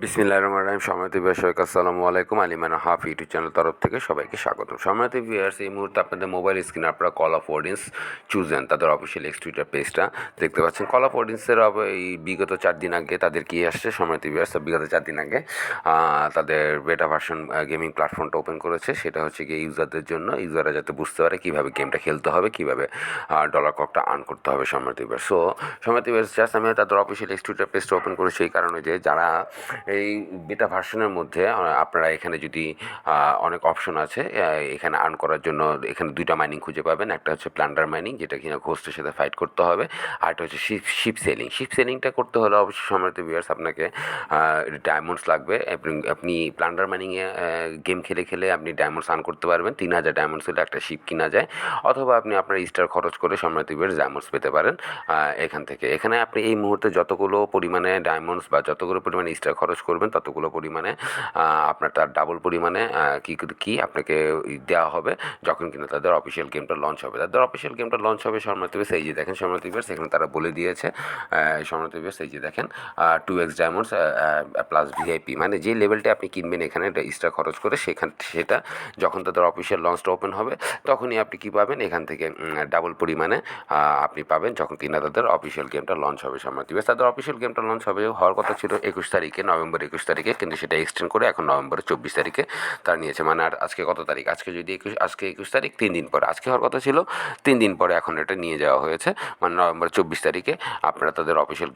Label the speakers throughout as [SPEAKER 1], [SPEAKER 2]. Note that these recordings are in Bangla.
[SPEAKER 1] বিসমিল্লাহির রহমানির রহিম। সম্মানিত ভিউয়ার্স, আসসালামু আলাইকুম। আলিমান হাফ ইউটিউব চ্যানেল তরফ থেকে সবাইকে স্বাগতম। সম্মানিত ভিউয়ার্স, এই মুহূর্তে আপনাদের মোবাইল স্ক্রিনে আপনারা কল অফ অডিয়েন্স চুজেন তাদের অফিসিয়াল এক্স টুইটার পেজটা দেখতে পাচ্ছেন। কল অফ অডিয়েন্সের এই বিগত 4 দিন আগে তাদের কী আসছে, সম্মানিত ভিউয়ার্স, বিগত 4 দিন আগে তাদের বেটা ভার্সন গেমিং প্ল্যাটফর্মটা ওপেন করেছে। সেটা হচ্ছে গিয়ে ইউজারদের জন্য, ইউজাররা যাতে বুঝতে পারে কীভাবে গেমটা খেলতে হবে, কীভাবে ডলার ককটা আর্ন করতে হবে। সম্মানিত ভিউয়ার্স, সম্মানিত ভিউয়ার্স, জাস্ট আমি তাদের অফিসিয়াল এক্স টুইটার পেজটা ওপেন করেছি এই কারণে যে যারা এই বেটা ভার্সনের মধ্যে আপনারা এখানে যদি অনেক অপশন আছে এখানে আর্ন করার জন্য। এখানে 2টা মাইনিং খুঁজে পাবেন। একটা হচ্ছে প্লান্ডার মাইনিং, যেটা কিনা ঘোস্টের সাথে ফাইট করতে হবে। আর একটা হচ্ছে শিপ সেলিং। শিপ সেলিংটা করতে হলে অবশ্যই সম্মানিত ভিউয়ার্স আপনাকে ডায়মন্ডস লাগবে। আপনি প্লান্ডার মাইনিংয়ে গেম খেলে খেলে আপনি ডায়মন্ডস আর্ন করতে পারবেন। 3000 ডায়মন্ডস হলে একটা শিপ কিনা যায়, অথবা আপনি আপনার স্টার খরচ করে সম্মানিত ভিউয়ার্স ডায়মন্ডস পেতে পারেন এখান থেকে। এখানে আপনি এই মুহূর্তে যতগুলো পরিমাণে ডায়মন্ডস বা যতগুলো পরিমাণে স্টার খরচ করবেন ততগুলো পরিমাণে আপনার তার ডাবল পরিমাণে কি আপনাকে দেওয়া হবে যখন কিনা তাদের অফিসিয়াল গেমটা লঞ্চ হবে। তাদের অফিসিয়াল গেমটা লঞ্চ হবে সম্মানিত ভিউয়ার্স, এই যে দেখেন সম্মানিত ভিউয়ার্স, এখানে তারা বলে দিয়েছে সম্মানিত ভিউয়ার্স, এই যে দেখেন 2x ডায়মন্ডস প্লাস ভিআইপি, মানে যে লেভেলটা আপনি কিনবেন এখানে স্টার খরচ করে সেটা যখন তাদের অফিসিয়াল লঞ্চটা ওপেন হবে তখনই আপনি কী পাবেন, এখান থেকে ডাবল পরিমাণে আপনি পাবেন যখন কিনা তাদের অফিসিয়াল গেমটা লঞ্চ হবে। সম্মানিত ভিউয়ার্স, তাদের অফিসিয়াল গেমটা লঞ্চ হওয়ার কথা ছিল 21 তারিখে, নভেম্বর 21 তারিখে, কিন্তু সেটা এক্সটেন্ড করে এখন নভেম্বরের 24 তারিখে তারা নিয়েছে। মানে আর আজকে কত তারিখ, আজকে যদি আজকে 21 তারিখ, 3 দিন পরে, আজকে হওয়ার কথা ছিল 3 দিন পরে এখন এটা নিয়ে যাওয়া হয়েছে। মানে নভেম্বর 24 তারিখে আপনারা তাদের অফিসিয়াল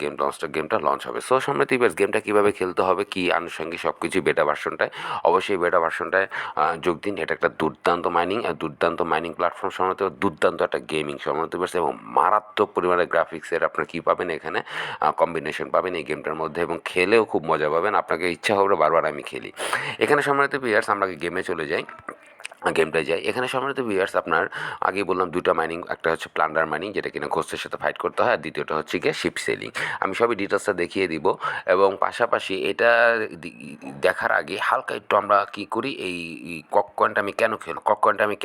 [SPEAKER 1] গেমটা লঞ্চ হবে। সো সম্মানিত ভিউয়ার্স, গেমটা কীভাবে খেলতে হবে, কী আনুষঙ্গিক সব কিছু বেটা ভার্সনটায়, অবশ্যই বেটা ভার্সনটায় যোগ দিন। এটা একটা দুর্দান্ত মাইনিং প্ল্যাটফর্ম সম্মানিত, দুর্দান্ত একটা গেমিং সম্মানিত ভিউয়ার্স, এবং মারাত্মক পরিমাণে গ্রাফিক্সের আপনার কী পাবেন এখানে কম্বিনেশন পাবেন এই গেমটার মধ্যে, এবং খেলেও খুব মজা পাবেন। আপনাকে ইচ্ছা হবে বারবার আমি খেলি। এখানে সম্মানিত ভিউয়ার্স, আমরা গেমে চলে যাই, গেমটায় যাই। এখানে সম্মানিত ভিউয়ার্স, আপনার আগেই বললাম 2টা মাইনিং, একটা হচ্ছে প্লান্ডার মাইনিং যেটা কিনা ঘোস্টের সাথে ফাইট করতে হয়, আর দ্বিতীয়টা হচ্ছে গিয়ে শিপ সেলিং। আমি সবই ডিটেলসটা দেখিয়ে দিব, এবং পাশাপাশি এটা দেখার আগে হালকা একটু আমরা কী করি, এই কক কয়েনটা আমি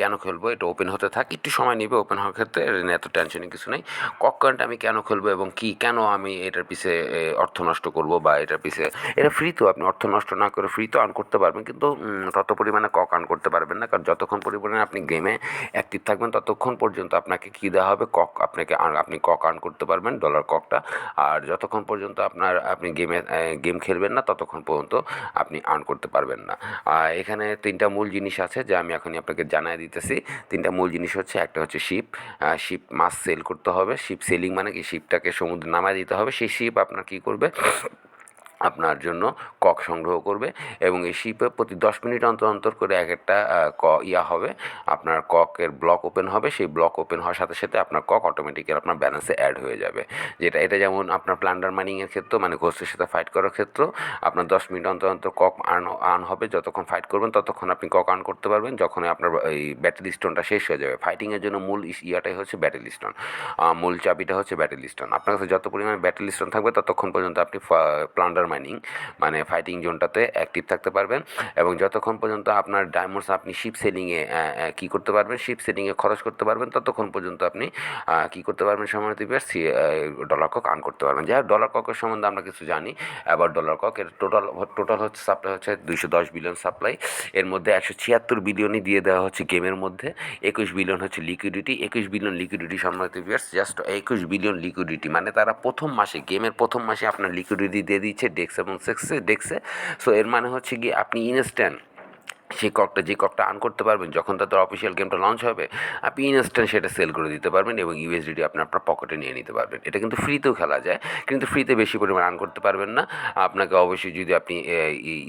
[SPEAKER 1] কেন খেলবো এটা ওপেন হতে থাক, একটু সময় নেবে ওপেন হওয়ার ক্ষেত্রে, এত টেনশনের কিছু নেই। কক কয়েনটা আমি কেন খেলবো এবং কেন আমি এটার পিছে অর্থ নষ্ট করব, বা এটার পিছে, এটা ফ্রি তো, আপনি অর্থ নষ্ট না করে ফ্রি তো আর্ন করতে পারবেন, কিন্তু তত পরিমাণে কক আর্ন করতে পারবেন না, কারণ যতক্ষণ পরিমাণে আপনি গেমে অ্যাক্টিভ থাকবেন ততক্ষণ পর্যন্ত আপনাকে কী দেওয়া হবে, কক, আপনি কক আর্ন করতে পারবেন, ডলার ককটা। আর যতক্ষণ পর্যন্ত আপনি গেম খেলবেন না ততক্ষণ পর্যন্ত আপনি আর্ন করতে পারবেন না। এখানে 3টা মূল জিনিস আছে যা আমি এখনই আপনাকে জানাই দিতেছি। 3টা মূল জিনিস হচ্ছে, একটা হচ্ছে শিপ মাছ সেল করতে হবে। শিপ সেলিং মানে কি, শিপটাকে সমুদ্রে নামায় দিতে হবে। সেই শিপ আপনার কী করবে, আপনার জন্য কক সংগ্রহ করবে, এবং এই শিপে প্রতি 10 মিনিট অন্তর করে একটা হবে, আপনার ককের ব্লক ওপেন হবে। সেই ব্লক ওপেন হওয়ার সাথে সাথে আপনার কক অটোমেটিক্যালি আপনার ব্যালেন্সে অ্যাড হয়ে যাবে। এটা যেমন আপনার প্লান্ডার মাইনিংয়ের ক্ষেত্রে, মানে ঘোস্টের সাথে ফাইট করার ক্ষেত্রে আপনার 10 মিনিট অন্তর কক আর্ন হবে। যতক্ষণ ফাইট করবেন ততক্ষণ আপনি কক আর্ন করতে পারবেন। যখন আপনার এই ব্যাটেল স্টোনটা শেষ হয়ে যাবে, ফাইটিংয়ের জন্য মূল ইয়াটাই হচ্ছে ব্যাটেল স্টোন, মূল চাবিটা হচ্ছে ব্যাটেল স্টোন। আপনার কাছে যত পরিমাণে ব্যাটেল স্টোন থাকবে ততক্ষণ পর্যন্ত আপনি প্লান্ডার মাইনিং মানে ফাইটিং জোনটাতে অ্যাক্টিভ থাকতে পারবেন, এবং যতক্ষণ পর্যন্ত আপনার ডায়মন্ডস আপনি শিপ সেলিংয়ে কী করতে পারবেন, শিপ সেলিংয়ে খরচ করতে পারবেন, ততক্ষণ পর্যন্ত আপনি কী করতে পারবেন সম্মানিত ভিউয়ার্স, ডলার কক আর্ন করতে পারবেন। যাই হোক, ডলার ককের সম্বন্ধে আমরা কিছু জানি। এবার ডলার কক এর টোটাল হচ্ছে সাপ্লাই হচ্ছে 210 বিলিয়ন সাপ্লাই। এর মধ্যে 176 বিলিয়নই দিয়ে দেওয়া হচ্ছে গেমের মধ্যে, 21 বিলিয়ন হচ্ছে লিকুইডিটি। 21 বিলিয়ন লিকুইডিটি সম্মানিত ভিউয়ার্স, জাস্ট 21 বিলিয়ন লিকুইডিটি, মানে তারা গেমের প্রথম মাসে আপনার লিকুইডিটি দিয়ে দিচ্ছে ডেক্স এবং ডেক্সে। সো এর মানে হচ্ছে গিয়ে আপনি ইনস্ট্যান্ট যে ককটা আর্ন করতে পারবেন যখন তাদের অফিসিয়াল গেমটা লঞ্চ হবে, আপনি ইনস্ট্যান্ট সেটা সেল করে দিতে পারবেন, এবং ইউএসডিটি আপনার পকেটে নিয়ে নিতে পারবেন। এটা কিন্তু ফ্রিতেও খেলা যায়, কিন্তু ফ্রিতে বেশি পরিমাণ আর্ন করতে পারবেন না। আপনাকে অবশ্যই, যদি আপনি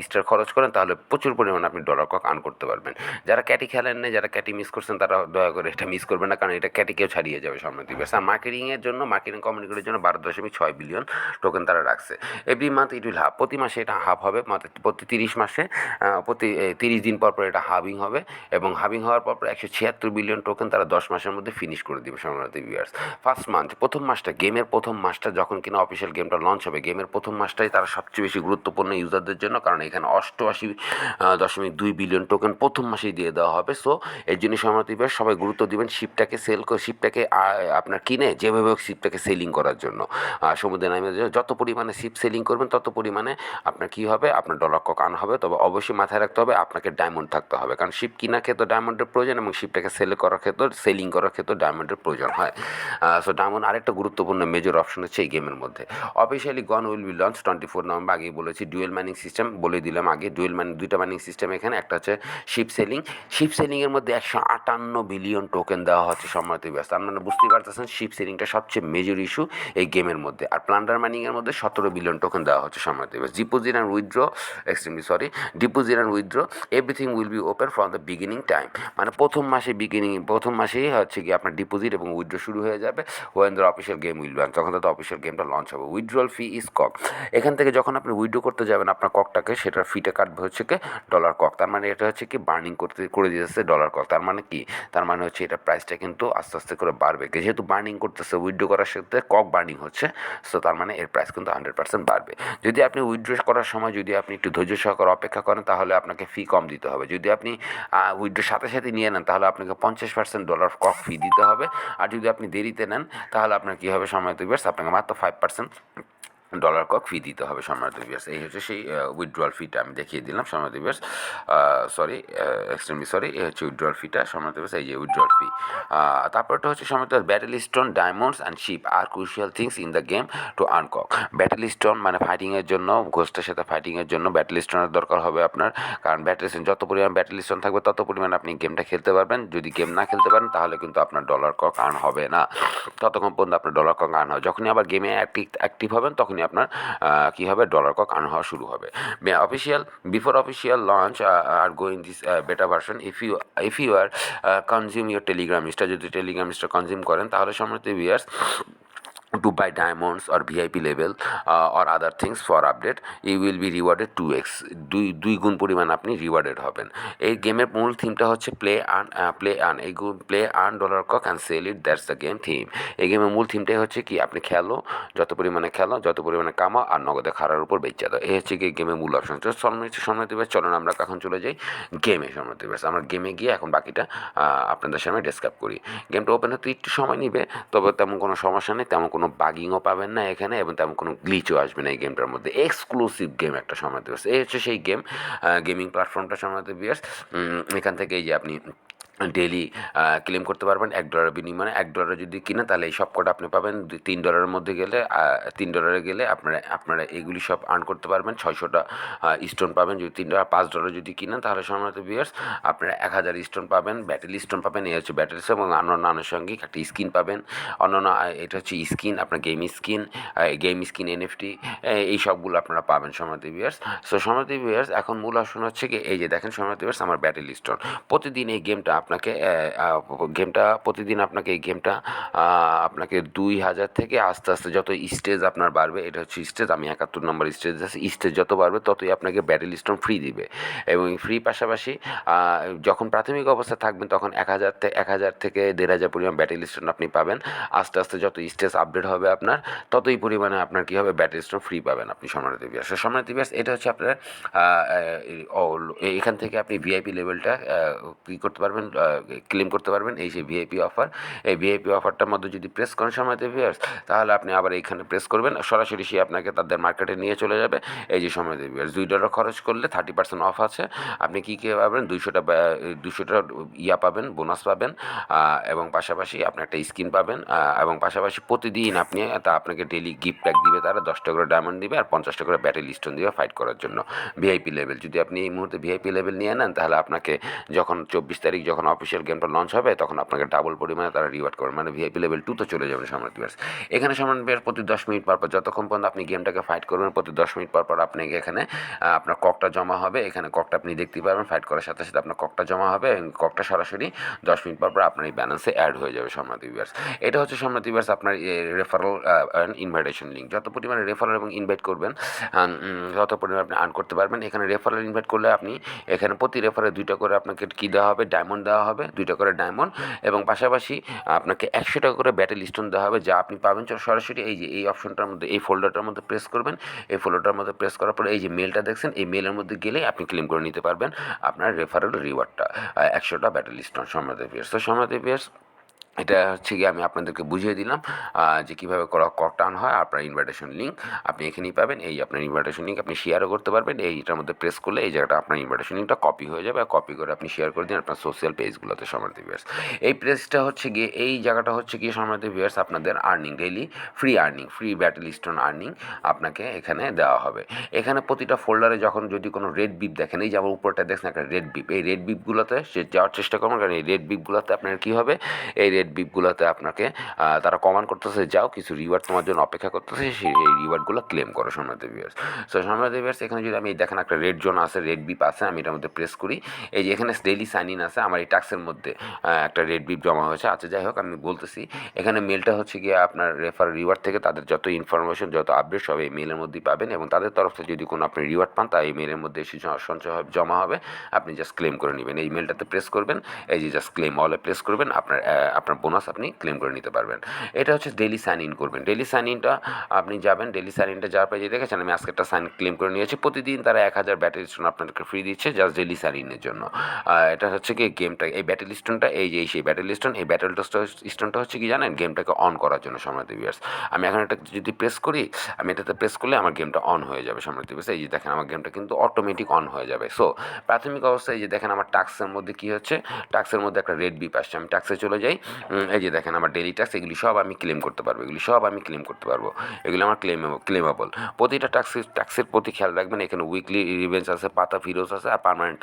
[SPEAKER 1] স্টার খরচ করেন তাহলে প্রচুর পরিমাণে আপনি ডলার কক আর্ন করতে পারবেন। যারা ক্যাটি খেলেন না, যারা ক্যাটি মিস করছেন, তারা দয়া করে এটা মিস করবেন না, কারণ এটা ক্যাটিকেও ছাড়িয়ে যাবে সম্মানিত ভিউয়ার্স। আর মার্কেটিং কমিউনিকেটের জন্য 12.6 বিলিয়ন টোকেন তারা রাখছে। Every month it will half, প্রতি মাসে এটা হাফ হবে, প্রতি 30 মাসে, প্রতি 30 দিন দিন পর পর এটা হাবিং হবে এবং হাবিং হওয়ার পর 176 বিলিয়ন টোকেন তারা 10 মাসের মধ্যে ফিনিশ করে দেবে সম্মানিত ভিউয়ার্স। ফার্স্ট মান্থ, প্রথম মাসটা, গেমের প্রথম মাসটা যখন কিনা অফিসিয়াল গেমটা লঞ্চ হবে, গেমের প্রথম মাসটাই তারা সবচেয়ে বেশি গুরুত্বপূর্ণ ইউজারদের জন্য, কারণ এখানে 88.2 বিলিয়ন টোকেন প্রথম মাসেই দিয়ে দেওয়া হবে। সো এর জন্য সম্মানিত ভিউয়ার্স সবাই গুরুত্ব দিবেন শিপটাকে শিপটাকে আপনার কিনে যেভাবে হোক শিপটাকে সেলিং করার জন্য। সমুদ্রে নামে যত পরিমাণে শিপ সেলিং করবেন তত পরিমাণে আপনার কী হবে, আপনার ডলার কক আনা হবে। তবে অবশ্যই মাথায় রাখতে হবে আপনাকে ডায়মন্ড থাকতে হবে, কারণ শিপ কেনার ক্ষেত্রে ডায়মন্ডের প্রয়োজন এবং শিপটাকে সেলিং করার ক্ষেত্রে ডায়মন্ডের প্রয়োজন হয়। সো ডায়মন্ড আরেকটা গুরুত্বপূর্ণ মেজর অপশন হচ্ছে এই গেমের মধ্যে। Officially gone will be launch 24 November, আগেই বলেছি। ডুয়েল মাইনিং সিস্টেম বলে দিলাম আগে, দুইটা মাইনিং সিস্টেম এখানে, একটা হচ্ছে শিপ সেলিংয়ের মধ্যে 158 বিলিয়ন টোকেন দেওয়া হচ্ছে সম্মানিত ভিউয়ার্স। তার মানে বুঝতেই পারতেছেন শিপ সেলিংটা সবচেয়ে মেজর ইস্যু এই গেমের মধ্যে। আর প্লান্ডার মাইনিংয়ের মধ্যে 17 বিলিয়ন টোকেন দেওয়া হচ্ছে সম্মানিত viewers. Deposit and withdraw everything will be open from the beginning time. মানে প্রথম মাসেই হচ্ছে কি আপনার ডিপোজিট এবং উইথড্র শুরু হয়ে যাবে। When the official game will launch, তখন তাদের অফিসিয়াল গেমটা লঞ্চ হবে। উইথড্রল ফি ইজ কক। এখান থেকে যখন আপনি উইথড্র করতে যাবেন আপনার ককটাকে, সেটার ফিটা কাটবে হচ্ছে কি ডলার কক। তার মানে এটা হচ্ছে কি বার্নিং করে দিতেছে ডলার কক। তার মানে কি, তার মানে হচ্ছে এটা প্রাইসটা কিন্তু আস্তে আস্তে করে বাড়বে, যেহেতু বার্নিং করতেছে, উইথড্র করার সাথে কক বার্নিং হচ্ছে। সো তার মানে এর প্রাইস কিন্তু 100% বাড়বে। যদি আপনি উইথড্র করার সময় যদি আপনি একটু ধৈর্য সহকারে অপেক্ষা করেন তাহলে আপনাকে ফি কম দিতে হবে। যদি আপনি উইথড্র সাথে সাথে নিয়ে নেন তাহলে আপনাকে 50% ডলার কক ফি দিতে হবে। আর যদি আপনি দেরিতে নেন তাহলে আপনার কী হবে সম্মানিত ভিউয়ার্স, আপনাকে মাত্র 5% ডলার কক ফি দিতে হবে সম্মানিত ভিউয়ার্স। এই হচ্ছে সেই উইথড্রয়াল ফিটা আমি দেখিয়ে দিলাম সম্মানিত ভিউয়ার্স। এক্সট্রিমলি সরি, এই হচ্ছে উইথড্রয়াল ফিটা সম্মানিত ভিউয়ার্স, এই যে উইথড্রয়াল ফি। তারপরটা হচ্ছে সম্মানিত battle stone, diamonds and ship আর crucial things in the game to earn কক। ব্যাটেল স্টোন মানে ফাইটিংয়ের জন্য, ঘোস্টের সাথে ফাইটিংয়ের জন্য ব্যাটেল স্টোনের দরকার হবে আপনার, কারণ যত পরিমাণ ব্যাটেল স্টোন থাকবে তত পরিমাণ আপনি গেমটা খেলতে পারবেন। যদি গেম না খেলতে পারেন তাহলে কিন্তু আপনার ডলার কক আর্ন হবে না, ততক্ষণ পর্যন্ত আপনার ডলার কক আর্ন হবে। যখনই আবার গেমে অ্যাক্টিভ হবেন তখনই আপনার কী হবে, ডলার কক আর্ন হওয়া শুরু হবে। Before official launch are going this beta version, if you are consume your telegram লিস্টটা, যদি টেলিগ্রাম লিস্টটা কনজিউম করেন তাহলে সম্মানিত viewers to buy diamonds or VIP level or other things for update, you will be rewarded 2x, দুই গুণ পরিমাণ আপনি রিওয়ার্ডেড হবেন। এই গেমের মূল থিমটা হচ্ছে প্লে আর্ন ডলার কক and sell it, that's the game theme. এই গেমের মূল থিমটাই হচ্ছে কি আপনি যত পরিমাণে যত পরিমাণে কামাও আর নগদে খারার উপর বেচা দাও। এই হচ্ছে কি গেমের মূল অপশন। তো সম্মানিত ভিউয়ার্স চলুন আমরা এখন চলে যাই গেমে। সম্মানিত ভিউয়ার্স আমরা গেমে গিয়ে এখন বাকিটা আপনাদের সামনে ডিসক্রাইব করি। গেমটা ওপেন হতে একটু সময় নিবে, তবে তেমন কোনো সমস্যা নেই, তেমন কোনো বাগিংও পাবেন না এখানে এবং তেমন কোনো গ্লিচও আসবে না এই গেমটার মধ্যে। এক্সক্লুসিভ গেম একটা সম্মানিত ভিউয়ার্স, এই হচ্ছে সেই গেমিং প্ল্যাটফর্মটা সম্মানিত ভিউয়ার্স। এখান থেকে এই যে আপনি ডেইলি ক্লেম করতে পারবেন $1 বিনিময়ে। $1 যদি কিনেন তাহলে এই সব কটা আপনি পাবেন। $3 মধ্যে গেলে $3 গেলে আপনারা এগুলি সব আর্ন করতে পারবেন। 600টা স্টোন পাবেন যদি $3। $5 যদি কিনেন তাহলে সম্মানিত ভিউয়ার্স আপনারা 1000 স্টোন পাবেন, ব্যাটেল স্টোন পাবেন। এই হচ্ছে ব্যাটেল স্টোন এবং অন্যান্য আনুষঙ্গিক একটা স্কিন পাবেন। অন্যান্য এটা হচ্ছে স্কিন, আপনার গেম স্কিন NFT, এই সবগুলো আপনারা পাবেন সম্মানিত ভিউয়ার্স। সো সম্মানিত ভিউয়ার্স এখন মূল আসন হচ্ছে কি, এই যে দেখেন সম্মানিত ভিউয়ার্স আমার ব্যাটেল স্টোন। প্রতিদিন এই গেমটা আপনাকে 2000 থেকে আস্তে আস্তে যত স্টেজ আপনার বাড়বে, এটা হচ্ছে স্টেজ, আমি 71 নম্বর স্টেজ আছে, স্টেজ যত বাড়বে ততই আপনাকে ব্যাটেল স্টোন ফ্রি দিবে। এবং ফ্রি পাশাপাশি যখন প্রাথমিক অবস্থায় থাকবেন তখন 1000 থেকে 1500 পরিমাণ ব্যাটেল স্টোন আপনি পাবেন। আস্তে আস্তে যত স্টেজ আপডেট হবে আপনার ততই পরিমাণে আপনার কী হবে, ব্যাটেল স্টোন ফ্রি পাবেন আপনি সম্মানিত ভিউয়ার্স। সম্মানিত ভিউয়ার্স এটা হচ্ছে আপনার এখান থেকে আপনি ভিআইপি লেভেলটা কী করতে পারবেন, ক্লেম করতে পারবেন। এই যে ভিআইপি অফার, এই ভিআইপি অফারটার মধ্যে যদি প্রেস করেন সম্মানিত ভিউয়ার্স তাহলে আপনি আবার এইখানে প্রেস করবেন, সরাসরি সে আপনাকে তাদের মার্কেটে নিয়ে চলে যাবে। এই যে সম্মানিত ভিউয়ার্স $2 খরচ করলে 30% অফ আছে। আপনি কী পাবেন, 200টা পাবেন, বোনাস পাবেন এবং পাশাপাশি আপনি একটা স্কিন পাবেন এবং পাশাপাশি প্রতিদিন আপনাকে ডেইলি গিফট প্যাক দিবে, তারা 10টা করে ডায়মন্ড দিবে আর 50টা করে ব্যাটেল স্টোন দিবে ফাইট করার জন্য ভিআইপি লেভেল। যদি আপনি এই মুহূর্তে ভিআইপি লেভেল নিয়ে নেন তাহলে আপনাকে যখন 24 তারিখ যখন যখন অফিসিয়াল গেমটা লঞ্চ হবে তখন আপনাকে ডাবল পরিমাণে তারা রিওয়ার্ড করবে, মানে ভিআইপি লেভেল 2-তে চলে যাবেন সম্রাট ভিউয়ার্স। এখানে সম্রাট ভিউয়ার্স প্রতি 10 মিনিট পর যতক্ষণ পর্যন্ত আপনি গেমটাকে ফাইট করবেন, প্রতি 10 মিনিট পর আপনাকে এখানে আপনার ককটা জমা হবে। এখানে ককটা আপনি দেখতে পারবেন, ফাইট করার সাথে সাথে আপনার ককটা জমা হবে এবং ককটা সরাসরি 10 মিনিট পর আপনার এই ব্যালেন্সে অ্যাড হয়ে যাবে সম্রাট ভিউয়ার্স। এটা হচ্ছে সম্রাট ভিউয়ার্স আপনার রেফারেল অ্যান্ড ইনভাইটেশন লিঙ্ক। যত পরিমাণে রেফারেল এবং ইনভাইট করবেন তত পরিমাণে আপনি আর্ন করতে পারবেন। এখানে রেফারেল ইনভাইট করলে আপনি এখানে প্রতি রেফারে 2টা করে আপনাকে কী দেওয়া হবে, ডায়মন্ড দেওয়া হবে, 2টা করে ডায়মন্ড, এবং পাশাপাশি আপনাকে 100 টাকা করে ব্যাটেল স্টোন দেওয়া হবে, যা আপনি পাবেন সরাসরি এই যে এই অপশনটার মধ্যে, এই ফোল্ডারটার মধ্যে প্রেস করবেন। এই ফোল্ডারটার মধ্যে প্রেস করার পরে এই যে মেলটা দেখছেন, এই মেলের মধ্যে গেলেই আপনি ক্লেম করে নিতে পারবেন আপনার রেফারেল রিওয়ার্ডটা, 100টা ব্যাটেল স্টোন সম্রাট ভিউয়ার্স। তো সম্রাট ভিউয়ার্স, এটা হচ্ছে গিয়ে আমি আপনাদেরকে বুঝিয়ে দিলাম যে কীভাবে কক টার্ন হয়। আপনার ইনভাইটেশন লিঙ্ক আপনি এখানেই পাবেন। এই আপনার ইনভাইটেশন লিঙ্ক আপনি শেয়ারও করতে পারবেন। এইটার মধ্যে প্রেস করলে এই জায়গাটা আপনার ইনভাইটেশন লিঙ্কটা কপি হয়ে যাবে, আর কপি করে আপনি শেয়ার করে দিন আপনার সোশ্যাল পেজগুলোতে সম্রাট ভিউয়ার্স। এই পেজটা হচ্ছে গিয়ে, এই জায়গাটা হচ্ছে গিয়ে সম্রাট ভিউয়ার্স আপনাদের earning, daily free earning, free battle stone earning আপনাকে এখানে দেওয়া হবে। এখানে প্রতিটা ফোল্ডারে যখন যদি কোনো রেড বিপ দেখেন, এই যে আমার উপরটা দেখছেন একটা রেড বিপ, এই রেড বিপগুলোতে যাওয়ার চেষ্টা করবেন, কারণ এই রেড বিপগুলোতে আপনার কী হবে, এই রেড বিপগুলোতে আপনাকে তারা কমান্ড করতেছে, যাও কিছু রিওয়ার্ড তোমার জন্য অপেক্ষা করতেছে, সেই এই রিওয়ার্ডগুলো ক্লেম করো সম্রাট ভিউয়ার্স। সো সম্রাট ভিউয়ার্স, এখানে যদি আমি দেখেন একটা রেড জোন আছে, রেড বিপ আছে, আমি এটার মধ্যে প্রেস করি, এই যে এখানে ডেইলি সাইন ইন আছে, আমার এই টাস্কের মধ্যে একটা রেড বিপ জমা হয়েছে। আচ্ছা যাই হোক, আমি বলতেছি এখানে মেলটা হচ্ছে গিয়ে আপনার রেফার রিওয়ার্ড থেকে তাদের যত ইনফরমেশন, যত আপডেট সব এই মেলের মধ্যেই পাবেন, এবং তাদের তরফ থেকে যদি কোনো আপনি রিওয়ার্ড পান তা এই মেলের মধ্যে এসে সঞ্চয় জমা হবে, আপনি জাস্ট ক্লেম করে নেবেন। এই মেলটাতে প্রেস করবেন, এই যে জাস্ট ক্লেম অলে প্রেস করবেন, আপনার বোনাস আপনি ক্লেম করে নিতে পারবেন। এটা হচ্ছে ডেইলি সাইন ইন করবেন। ডেইলি সাইন ইনটা আপনি যাবেন, ডেইলি সাইন ইনটা যাওয়ার পরে যে দেখেছেন আমি আজকে একটা সাইন ক্লেম করে নিয়েছি। প্রতিদিন তারা 1000 ব্যাটেল স্টোন আপনাদেরকে ফ্রি দিচ্ছে জাস্ট ডেইলি সাইন ইনের জন্য। এটা হচ্ছে কি গেমটা, এই ব্যাটেল স্টোনটা, এই যে সেই ব্যাটেল স্টোন, এই ব্যাটেল স্টোনটা হচ্ছে কি জানেন, গেমটাকে অন করার জন্য সম্রাট ভিউয়ার্স। আমি এখন এটা যদি প্রেস করি, আমি এটাতে প্রেস করলে আমার গেমটা অন হয়ে যাবে সম্রাট ভিউয়ার্স। এই যে দেখেন আমার গেমটা কিন্তু অটোমেটিক অন হয়ে যাবে। সো প্রাথমিক অবস্থায় এই যে দেখেন আমার টাস্কের মধ্যে কী হচ্ছে, টাস্কের মধ্যে একটা রেড বিপ আসছে, আমি টাস্কে চলে যাই, এই যে দেখেন আমার ডেইলি টাস্ক, এগুলি সব আমি ক্লেম করতে পারবো, এগুলি সব আমি ক্লেম করতে পারবো, এগুলি আমার ক্লেমেবল। প্রতিটা টাস্কের প্রতি খেয়াল রাখবেন, এখানে উইকলি রিভেঞ্জ আছে, পাতা ফিরোজ আছে, আর পার্মানেন্ট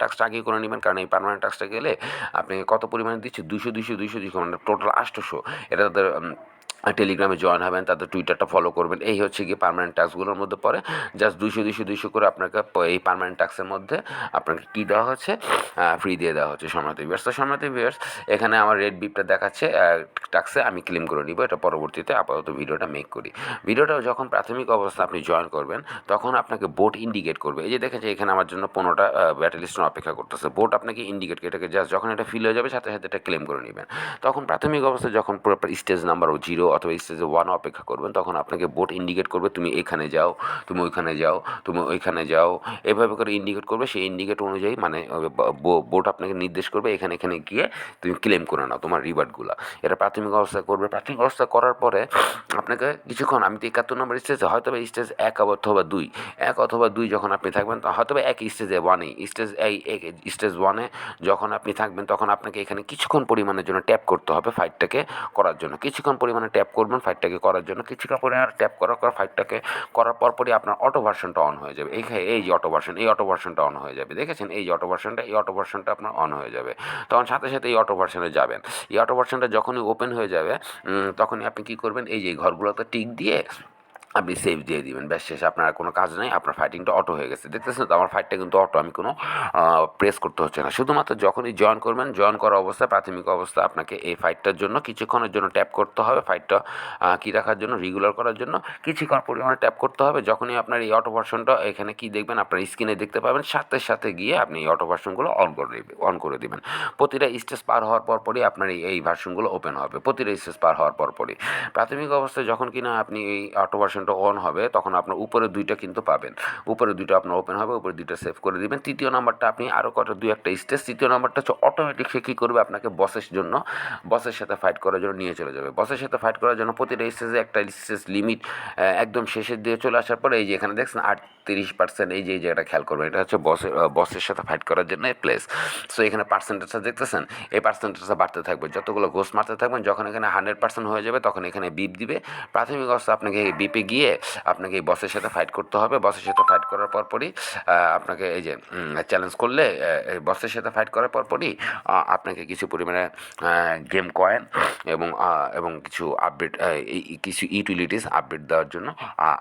[SPEAKER 1] টাস্কটা আগেই করে নেবেন, কারণ এই পার্মানেন্ট টাস্কটা গেলে আপনাকে কত পরিমাণে দিচ্ছে, 200 মানে টোটাল 800। এটা তাদের টেলিগ্রামে জয়েন হবেন, তাদের টুইটারটা ফলো করবেন, এই হচ্ছে গিয়ে পার্মানেন্ট টাস্কগুলোর মধ্যে পড়ে। জাস্ট 200 করে আপনাকে এই পার্মানেন্ট টাস্কের মধ্যে আপনাকে কী দেওয়া হচ্ছে, ফ্রি দিয়ে দেওয়া হচ্ছে সম্রাট ভিউয়ার্স। তো সম্রাট ভিউয়ার্স, এখানে আমার রেড বিপটা দেখাচ্ছে টাস্কে, আমি ক্লেম করে নিব, এটা পরবর্তীতে আপাতত ভিডিওটা মেক করি। ভিডিওটা যখন প্রাথমিক অবস্থা আপনি জয়েন করবেন তখন আপনাকে বোট ইন্ডিকেট করবে। এই যে দেখেছে এখানে আমার জন্য 15টা ব্যাটেল স্টোন অপেক্ষা করতেছে, বোট আপনাকে ইন্ডিকেট, এটাকে জাস্ট যখন এটা ফিল হয়ে যাবে সাথে সাথে এটা ক্লেম করে নেবেন। তখন প্রাথমিক অবস্থায় যখন পুরো স্টেজ নাম্বার 0 অথবা স্টেজে 1 অপেক্ষা করবেন, তখন আপনাকে বোট ইন্ডিকেট করবে, তুমি এখানে যাও, তুমি ওইখানে যাও, তুমি ওইখানে যাও, এভাবে করে ইন্ডিকেট করবে। সেই ইন্ডিকেট অনুযায়ী মানে বোট আপনাকে নির্দেশ করবে, এখানে গিয়ে তুমি ক্লেম করে নাও তোমার রিওয়ার্ডগুলো। এটা প্রাথমিক অবস্থা করবে। প্রাথমিক অবস্থা করার পরে আপনাকে কিছুক্ষণ, আমি তো 71 নম্বর স্টেজে, হয়তো বা স্টেজ 1 অথবা 2 যখন আপনি থাকবেন, হয়তো বা স্টেজে 1-এ, স্টেজ 1-এ যখন আপনি থাকবেন, তখন আপনাকে এখানে কিছুক্ষণ পরিমাণের জন্য ট্যাপ করতে হবে ফাইটটাকে করার জন্য। কিছুক্ষণ পরিমাণে ট্যাপ করবেন ফাইটটাকে করার জন্য, কিছুক্ষণ পরিমাণে ট্যাপ করার পর ফাইটটাকে করার পরপরই আপনার অটো ভার্সনটা অন হয়ে যাবে। এই যে অটো ভার্সনটা অন হয়ে যাবে, দেখেছেন এই যে অটো ভার্সনটা আপনার অন হয়ে যাবে। তখন সাথে সাথে এই অটো ভার্সনে যাবেন। এই অটো ভার্সনটা যখনই ওপেন হয়ে যাবে তখনই আপনি কী করবেন, এই যে ঘরগুলোতে টিক দিয়ে আপনি সেভ দিয়ে দিবেন, ব্যাস শেষ, আপনার কোনো কাজ নেই, আপনার ফাইটিংটা অটো হয়ে গেছে। দেখতেছেন তো আমার ফাইটটা কিন্তু অটো, আমি কোনো প্রেস করতে হচ্ছে না। শুধুমাত্র যখনই জয়েন করবেন, জয়েন করা অবস্থায় প্রাথমিক অবস্থা আপনাকে এই ফাইটটার জন্য কিছুক্ষণের জন্য ট্যাপ করতে হবে, ফাইটটা কী রাখার জন্য, রেগুলার করার জন্য কিছুক্ষণ পরিমাণে ট্যাপ করতে হবে। যখনই আপনার এই অটো ভার্সনটা এখানে কী দেখবেন, আপনার স্ক্রিনে দেখতে পাবেন, সাথে সাথে গিয়ে আপনি এই অটো ভার্সনগুলো অন করে দেবেন। প্রতিটা স্টেজ পার হওয়ার পরপরই আপনার এই ভার্সনগুলো ওপেন হবে, প্রতিটা স্টেজ পার হওয়ার পরপরই। প্রাথমিক অবস্থায় যখন কিনা আপনি এই অটো ভার্সনটা অন হবে, তখন আপনার উপরে 2টা কিন্তু পাবেন, উপরে 2টা আপনার ওপেন হবে, উপরে 2টা সেভ করে দিবেন। তৃতীয় নাম্বারটা আপনি আরও দুই একটা স্টেজ, তৃতীয় নাম্বারটা হচ্ছে অটোমেটিক, সে কী করবে, আপনাকে বসের সাথে ফাইট করার জন্য নিয়ে চলে যাবে। বসের সাথে ফাইট করার জন্য প্রতিটা স্টেজে একটা স্টেজ লিমিট একদম শেষের দিকে চলে আসার পরে এই যে এখানে দেখছেন 38%, এই যে জায়গাটা খেয়াল করবেন, এটা হচ্ছে বসের সাথে ফাইট করার জন্য প্লেস। সো এখানে পার্সেন্টেজটা দেখতেছেন, এই পার্সেন্টেজটা বাড়তে থাকবে, যতগুলো ঘোষ মারতে থাকবেন, যখন এখানে 100% হয়ে যাবে তখন এখানে বিপ দিবে। প্রাথমিক অবস্থা আপনাকে এই বিপে গিয়ে আপনাকে এই বসের সাথে ফাইট করতে হবে। বসের সাথে ফাইট করার পরপরই আপনাকে এই যে চ্যালেঞ্জ করলে বসের সাথে ফাইট করার পরপরই আপনাকে কিছু পরিমাণে গেম কয়েন এবং কিছু আপডেট কিছু ইউটিলিটিস আপডেট দেওয়ার জন্য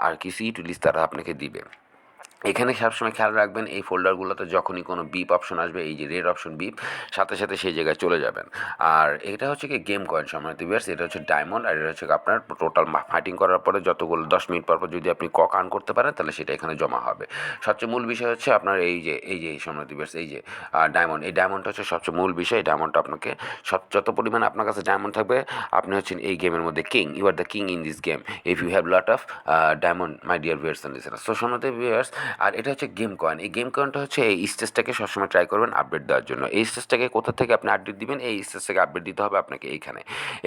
[SPEAKER 1] আর কিছু ইউটিলিটিস তারা আপনাকে দিবে। এখানে সবসময় খেয়াল রাখবেন এই ফোল্ডারগুলোতে যখনই কোনো বিপ অপশন আসবে, এই যে রেড অপশন বিপ, সাথে সাথে সেই জায়গায় চলে যাবেন। আর এটা হচ্ছে কি গেম কয়েন সম্মানিত ভিউয়ার্স, এটা হচ্ছে ডায়মন্ড, আর এটা হচ্ছে আপনার টোটাল ফাইটিং করার পরে যতগুলো 10 মিনিট পর যদি আপনি কক আর্ন করতে পারেন তাহলে সেটা এখানে জমা হবে। সবচেয়ে মূল বিষয় হচ্ছে আপনার এই যে সম্মানিত ভিউয়ার্স, এই যে ডায়মন্ড, এই ডায়মন্ডটা হচ্ছে সবচেয়ে মূল বিষয়। এই ডায়মন্ডটা আপনাকে যত পরিমাণে আপনার কাছে ডায়মন্ড থাকবে আপনি হচ্ছেন এই গেমের মধ্যে king, you are the king in this game if you have lot of diamond my dear viewers and listeners. So সম্মানিত ভিউয়ার্স, আর এটা হচ্ছে গেম কয়েন। এই গেম কয়েনটা হচ্ছে এই স্টেজটাকে সবসময় ট্রাই করবেন আপডেট দেওয়ার জন্য। এই স্টেজটাকে কোথা থেকে আপনি আপডেট দিবেন, এই স্টেজটাকে আপডেট দিতে হবে আপনাকে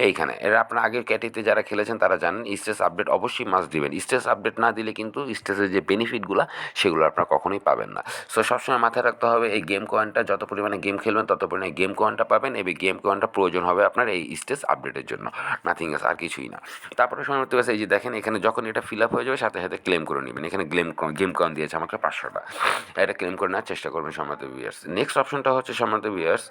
[SPEAKER 1] এইখানে এরা আপনার আগের ক্যাটেতে যারা খেলেছেন তারা জানেন স্টেজ আপডেট অবশ্যই মাস্ট দিবেন। স্টেজ আপডেট না দিলে কিন্তু স্টেজের যে বেনিফিটগুলো সেগুলো আপনারা কখনোই পাবেন না। সো সবসময় মাথায় রাখতে হবে এই গেম কয়েনটা যত পরিমাণে গেম খেলবেন তত পরিমাণে গেম কয়েনটা পাবেন, এবং গেম কয়েনটা প্রয়োজন হবে আপনার এই স্টেজ আপডেটের জন্য, নাথিং এলস, আর কিছুই না। তারপরে সময় হচ্ছে এই যে দেখেন এখানে যখন এটা ফিল আপ হয়ে যাবে সাথে সাথে ক্লেম করে নেবেন। এখানে গেম কয়েন দিয়েছে আমাকে 500টা, এটা ক্লেম করে নেওয়ার চেষ্টা করবেন সম্মানিত ভিউয়ার্স। নেক্সট অপশনটা হচ্ছে সম্মানিত ভিউয়ার্স,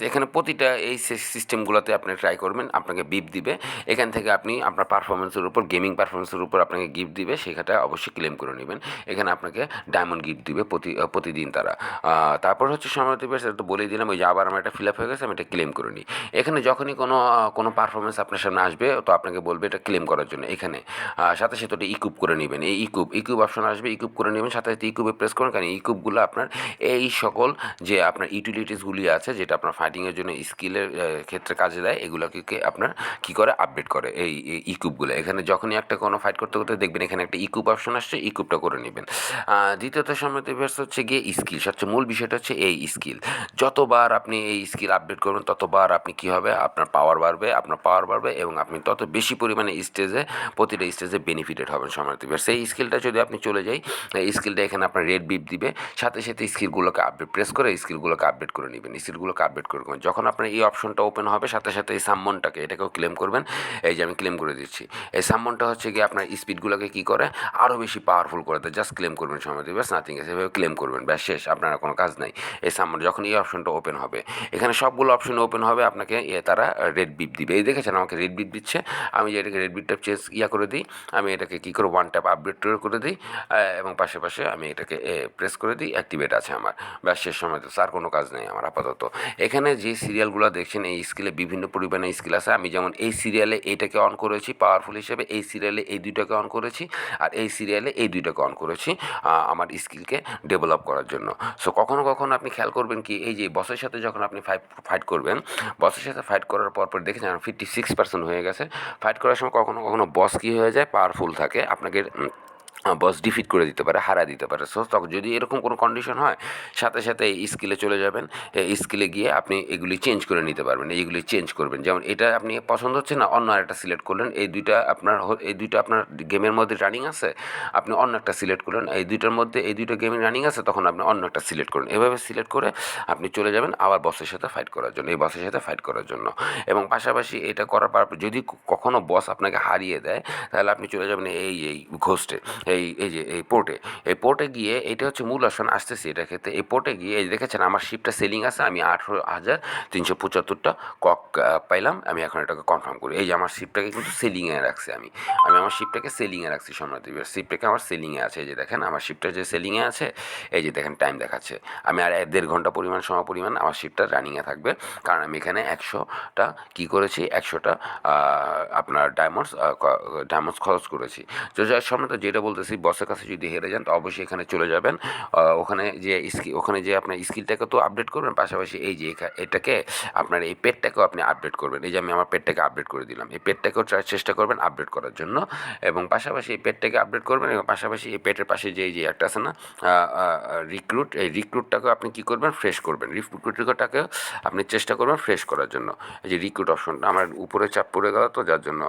[SPEAKER 1] এখানে প্রতিটা এই সিস্টেমগুলোতে আপনি ট্রাই করবেন, আপনাকে বিপ দিবে। এখান থেকে আপনি আপনার পারফরমেন্সের উপর, গেমিং পারফরমেন্সের উপর আপনাকে গিফট দিবে, সেখানটা অবশ্যই ক্লেম করে নেবেন। এখানে আপনাকে ডায়মন্ড গিফট দিবে প্রতিদিন তারা। তারপর হচ্ছে সম্মানিত ভিউয়ার্স, এটা তো বলেই দিলাম, ওই যে আবার আমার এটা ফিল আপ হয়ে গেছে, আমি এটা ক্লেম করে নিই। এখানে যখনই কোনো পারফরমেন্স আপনার সামনে আসবে তো আপনাকে বলবে এটা ক্লেম করার জন্য। এখানে সাথে সাথে ওটা ইকুইপ করে নেবেন। এই ইকুইপ অপশন আসবে, ইকুইপ করে নেবেন, সাথে সাথে ইকুইপে প্রেস করুন, কারণ ইকুইপগুলো আপনার এই সকল যে আপনার ইউটিলিটিসগুলি আছে যেটা আপনার ফাইটিংয়ের জন্য স্কিলের ক্ষেত্রে কাজে দেয়, এগুলোকে আপনার কী করে আপডেট করে এই ইকুইপগুলো। এখানে যখনই একটা কোনো ফাইট করতে করতে দেখবেন এখানে একটা ইকুইপ অপশন আসছে, ইকুইপটা করে নেবেন। দ্বিতীয়ত সম্মতি ভিউয়ার্স হচ্ছে গিয়ে স্কিল। সবচেয়ে মূল বিষয়টা হচ্ছে এই স্কিল। যতবার আপনি এই স্কিল আপডেট করবেন ততবার আপনি কী হবে, আপনার পাওয়ার বাড়বে এবং আপনি তত বেশি পরিমাণে প্রতিটা স্টেজে বেনিফিটেড হবেন সম্মানিত ভিউয়ার্স। সেই স্কিলটা যদি আপনি চলে যাই, এই স্কিলটা এখানে আপনার রেড বিপ দিবে, সাথে সাথে স্কিলগুলোকে প্রেস করে স্কিলগুলোকে আপডেট করে নেবেন। স্কিলগুলোকে আপডেট করে নেবেন। যখন আপনার এই অপশনটা ওপেন হবে সাথে সাথে এই সামমনটাকে এটাকেও ক্লেম করবেন। এই যে আমি ক্লেম করে দিচ্ছি, এই সামমনটা হচ্ছে গিয়ে আপনার স্পিডগুলোকে কী করে আরও বেশি পাওয়ারফুল করে দেয়। জাস্ট ক্লেম করবেন সম্মানিত ভিউয়ার্স, নাথিং এলস। এভাবে ক্লেম করবেন, ব্যাস শেষ, আপনার কোনো কাজ নাই। এই সামমন যখন এই অপশনটা ওপেন হবে, এখানে সবগুলো অপশন ওপেন হবে, আপনাকে তারা রেড বিপ দিবে। এই দেখেছেন আমাকে রেড বিপ দিচ্ছে, আমি যে এটাকে রেড বিপটা করে দিই, আমি এটাকে কী করে ওয়ান ট্যাপ আপডেট করে দিই, এবং পাশে আমি এটাকে প্রেস করে দিই, অ্যাক্টিভেট আছে আমার, ব্যাস শেষ। সময় তো আর কোনো কাজ নেই আমার আপাতত। এখানে যে সিরিয়ালগুলো দেখছেন এই স্কিলে বিভিন্ন পরিমাণে স্কিল আছে। আমি যেমন এই সিরিয়ালে এইটাকে অন করেছি পাওয়ারফুল হিসেবে, এই সিরিয়ালে এই দুইটাকে অন করেছি, আর এই সিরিয়ালে এই দুইটাকে অন করেছি আমার স্কিলকে ডেভেলপ করার জন্য। সো কখনো আপনি খেয়াল করবেন কি, এই যে বসের সাথে যখন আপনি ফাইট করবেন, বসের সাথে ফাইট করার পর দেখেছেন 56% হয়ে গেছে। ফাইট করার সময় কখনো বস কী হয়ে যায়, পাওয়ারফুল থাকে, আপনাকে বস ডিফিট করে দিতে পারে, হারা দিতে পারে। সো তখন যদি এরকম কোনো কন্ডিশন হয়, সাথে সাথে এই স্কিলে চলে যাবেন। এই স্কিলে গিয়ে আপনি এগুলি চেঞ্জ করে নিতে পারবেন, এইগুলি চেঞ্জ করবেন। যেমন এটা আপনি পছন্দ হচ্ছে না, অন্য আরেকটা সিলেক্ট করলেন, এই দুইটা আপনার গেমের মধ্যে রানিং আছে, আপনি অন্য একটা সিলেক্ট করলেন। এই দুইটার মধ্যে এই দুইটা গেমে রানিং আছে, তখন আপনি অন্য একটা সিলেক্ট করুন। এভাবে সিলেক্ট করে আপনি চলে যাবেন আবার বসের সাথে ফাইট করার জন্য, এই বসের সাথে ফাইট করার জন্য। এবং পাশাপাশি এটা করার পর যদি কখনও বস আপনাকে হারিয়ে দেয়, তাহলে আপনি চলে যাবেন এই ঘোস্টে, এই পোর্টে গিয়ে, এটা হচ্ছে মূল অপশন, আসতেছি এটা ক্ষেত্রে। এই পোর্টে গিয়ে এই দেখেছেন আমার শিপটা সেলিং আছে, আমি 18,375টা কক পাইলাম। আমি এখন এটাকে কনফার্ম করি। এই যে আমার শিপটাকে কিন্তু সেলিংয়ে রাখছি, আমি আমার শিপটাকে সেলিংয়ে রাখছি সম্রাট। শিপটাকে আমার সেলিংয়ে আছে, এই যে দেখেন আমার শিপটা যে সেলিংয়ে আছে, এই যে দেখেন টাইম দেখাচ্ছে। আমি আর 1.5 ঘন্টা সময় পরিমাণ আমার শিপটা রানিংয়ে থাকবে, কারণ আমি এখানে 100টা কী করেছি, 100টা আপনার ডায়মন্ডস খরচ করেছি। তো যার সম্রাট যেটা বলতেছি, বসের কাছে যদি হেরে যান তো অবশ্যই এখানে চলে যাবেন। ওখানে যে আপনার স্কিলটাকে তো আপডেট করবেন, পাশাপাশি এই যে এটাকে আপনার এই পেটটাকেও আপনি আপডেট করবেন। এই যে আমি আমার পেটটাকে আপডেট করে দিলাম, এই পেটটাকেও চেষ্টা করবেন আপডেট করার জন্য, এবং পাশাপাশি এই পেটটাকে আপডেট করবেন, এবং পাশাপাশি এই পেটের পাশে যে একটা আছে না রিক্রুট, এই রিক্রুটটাকেও আপনি কী করবেন, ফ্রেশ করবেন। রিক্রুটটাকেও আপনি চেষ্টা করবেন ফ্রেশ করার জন্য। এই যে রিক্রুট অপশনটা আমার উপরে চাপ পড়ে গেল, তো যার জন্য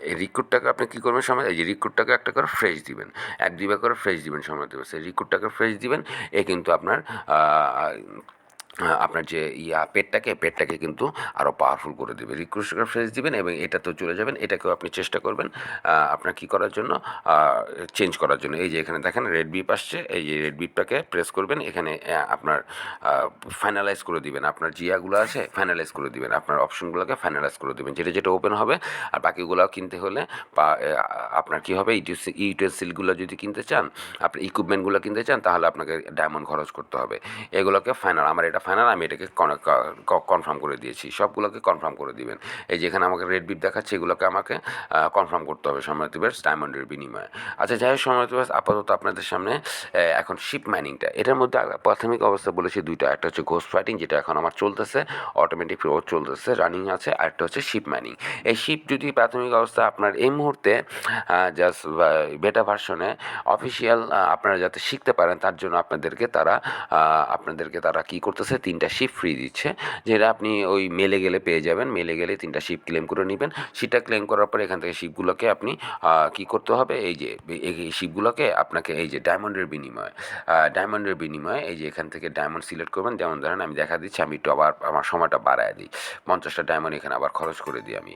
[SPEAKER 1] এই রিক্রুটটাকে আপনি কী করবেন সময়, এই যে রিক্রুটটাকে একটা করে ফ্রেশ দিবেন, 1-2 বার করে ফ্রেশ দিবেন সময় দেবে, সেই রিক্রুটটাকে ফ্রেশ দিবেন। কিন্তু আপনার আপনার যে পেটটাকে কিন্তু আরও পাওয়ারফুল করে দেবে। রিক্রুট ফ্রেশ দিবেন এবং এটাতেও চলে যাবেন। এটাকেও আপনি চেষ্টা করবেন আপনার কী করার জন্য, চেঞ্জ করার জন্য। এই যে এখানে দেখেন রেড বিপ আসছে, এই যে রেড বিপটাকে প্রেস করবেন, এখানে আপনার ফাইনালাইজ করে দিবেন। আপনার জিয়াগুলো আছে ফাইনালাইজ করে দিবেন, আপনার অপশনগুলোকে ফাইনালাইজ করে দেবেন, যেটা যেটা ওপেন হবে। আর বাকিগুলোও কিনতে হলে বা আপনার কী হবে, ইউটেন্সিলগুলো যদি কিনতে চান, আপনি ইকুইপমেন্টগুলো কিনতে চান, তাহলে আপনাকে ডায়মন্ড খরচ করতে হবে। এগুলোকে ফাইনাল, আমার এটা ফাইনাল, আমি এটাকে কনফার্ম করে দিয়েছি। সবগুলোকে কনফার্ম করে দিবেন। এই যেখানে আমাকে রেড বিপ দেখাচ্ছে, এগুলোকে আমাকে কনফার্ম করতে হবে সম্মানিত ভিউয়ার্স ডায়মন্ডের বিনিময়ে। আচ্ছা যাই হোক সম্মানিত ভিউয়ার্স, আপাতত আপনাদের সামনে এখন শিপ মাইনিংটা, এটার মধ্যে প্রাথমিক অবস্থা বলেছি দুইটা, একটা হচ্ছে ঘোস্ট ফাইটিং, যেটা এখন আমার চলতেছে, অটোমেটিক রোড চলতেছে, রানিং আছে, আর একটা হচ্ছে শিপ মাইনিং। এই শিপ যদি প্রাথমিক অবস্থা আপনার এই মুহূর্তে জাস্ট বেটা ভার্সনে অফিসিয়াল আপনারা যাতে শিখতে পারেন, তার জন্য আপনাদেরকে তারা কী করতেছে, 3টা শিপ ফ্রি দিচ্ছে, যেটা আপনি ওই মেলে গেলে পেয়ে যাবেন। মেলে গেলে 3টা শিপ ক্লেম করে নেবেন। শিপটা ক্লেম করার পরে এখান থেকে শিপগুলোকে আপনি কী করতে হবে, এই যে এই শিপগুলোকে আপনাকে এই যে ডায়মন্ডের বিনিময়ে এই যে এখান থেকে ডায়মন্ড সিলেক্ট করবেন। যেমন ধরেন আমি দেখা দিচ্ছি, আমি একটু আবার আমার সময়টা বাড়ায় দিই, 50টা ডায়মন্ড এখানে আবার খরচ করে দিই আমি,